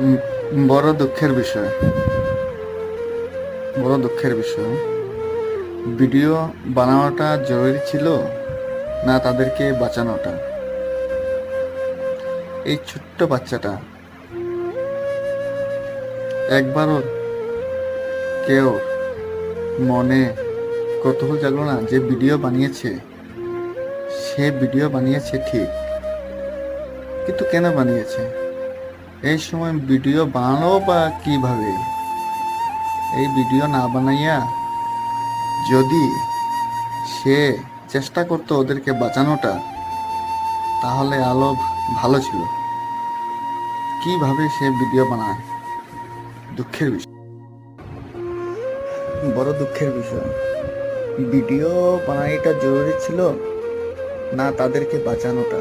উম, বড় দুঃখের বিষয়, বড় দুঃখের বিষয়। ভিডিও বানানোটা জরুরি ছিল না তাদেরকে বাঁচানোটা? এই ছোট্ট বাচ্চাটা একবারও কেউ মনে কৌতূহল জাগলো না যে ভিডিও বানিয়েছে, সে ভিডিও বানিয়েছে ঠিক, কিন্তু কেন বানিয়েছে? এই সময় ভিডিও বানানো বা কিভাবে? এই ভিডিও না বানাইয়া যদি সে চেষ্টা করতো ওদেরকে বাঁচানোটা, তাহলে আলো ভালো ছিল। কিভাবে সে ভিডিও বানায়? দুঃখের বিষয়, বড় দুঃখের বিষয়। ভিডিও বানাইটা জরুরি ছিল না তাদেরকে বাঁচানোটা?